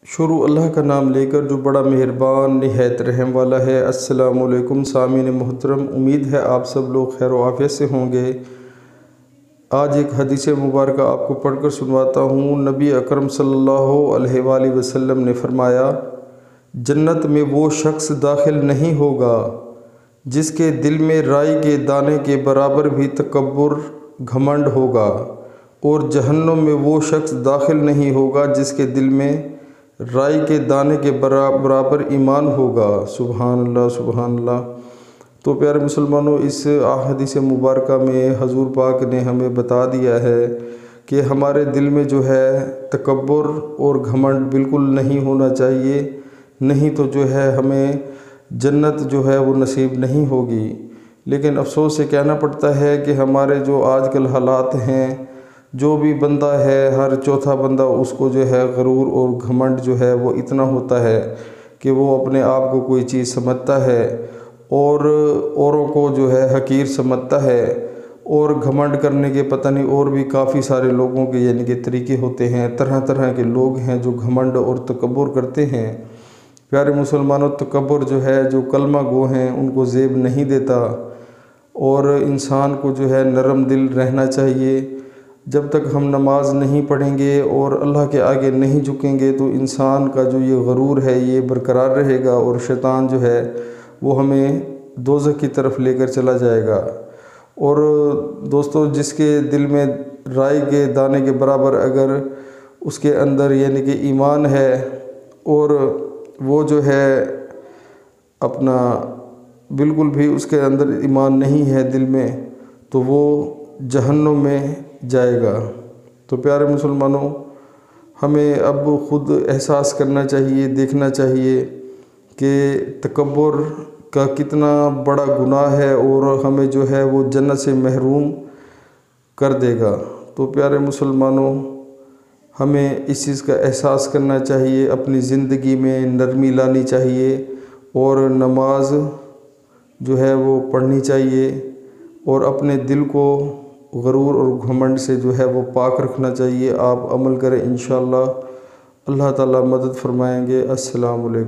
شروع اللہ کا نام لے کر جو بڑا مہربان نہایت رحم والا ہے۔ السلام علیکم سامعین محترم، امید ہے آپ سب لوگ خیر و عافیت سے ہوں گے۔ آج ایک حدیث مبارکہ آپ کو پڑھ کر سنواتا ہوں۔ نبی اکرم صلی اللہ علیہ وآلہ وسلم نے فرمایا، جنت میں وہ شخص داخل نہیں ہوگا جس کے دل میں رائی کے دانے کے برابر بھی تکبر گھمنڈ ہوگا، اور جہنم میں وہ شخص داخل نہیں ہوگا جس کے دل میں رائی کے دانے کے برابر ایمان ہوگا۔ سبحان اللہ، سبحان اللہ۔ تو پیارے مسلمانوں، اس حدیث مبارکہ میں حضور پاک نے ہمیں بتا دیا ہے کہ ہمارے دل میں جو ہے تکبر اور گھمنڈ بالکل نہیں ہونا چاہیے، نہیں تو جو ہے ہمیں جنت جو ہے وہ نصیب نہیں ہوگی۔ لیکن افسوس سے کہنا پڑتا ہے کہ ہمارے جو آج کل حالات ہیں، جو بھی بندہ ہے، ہر چوتھا بندہ اس کو جو ہے غرور اور گھمنڈ جو ہے وہ اتنا ہوتا ہے کہ وہ اپنے آپ کو کوئی چیز سمجھتا ہے اور اوروں کو جو ہے حقیر سمجھتا ہے، اور گھمنڈ کرنے کے پتہ نہیں اور بھی کافی سارے لوگوں کے یعنی کہ طریقے ہوتے ہیں، طرح طرح کے لوگ ہیں جو گھمنڈ اور تکبر کرتے ہیں۔ پیارے مسلمانوں، تکبر جو ہے، جو کلمہ گو ہیں ان کو زیب نہیں دیتا، اور انسان کو جو ہے نرم دل رہنا چاہیے۔ جب تک ہم نماز نہیں پڑھیں گے اور اللہ کے آگے نہیں جھکیں گے تو انسان کا جو یہ غرور ہے یہ برقرار رہے گا، اور شیطان جو ہے وہ ہمیں دوزخ کی طرف لے کر چلا جائے گا۔ اور دوستو، جس کے دل میں رائی کے دانے کے برابر اگر اس کے اندر یعنی کہ ایمان ہے، اور وہ جو ہے اپنا بالکل بھی اس کے اندر ایمان نہیں ہے دل میں، تو وہ جہنم میں جائے گا۔ تو پیارے مسلمانوں، ہمیں اب خود احساس کرنا چاہیے، دیکھنا چاہیے کہ تکبر کا کتنا بڑا گناہ ہے اور ہمیں جو ہے وہ جنت سے محروم کر دے گا۔ تو پیارے مسلمانوں، ہمیں اس چیز کا احساس کرنا چاہیے، اپنی زندگی میں نرمی لانی چاہیے، اور نماز جو ہے وہ پڑھنی چاہیے، اور اپنے دل کو غرور اور گھمنڈ سے جو ہے وہ پاک رکھنا چاہیے۔ آپ عمل کریں، انشاءاللہ اللہ تعالیٰ مدد فرمائیں گے۔ السلام علیکم۔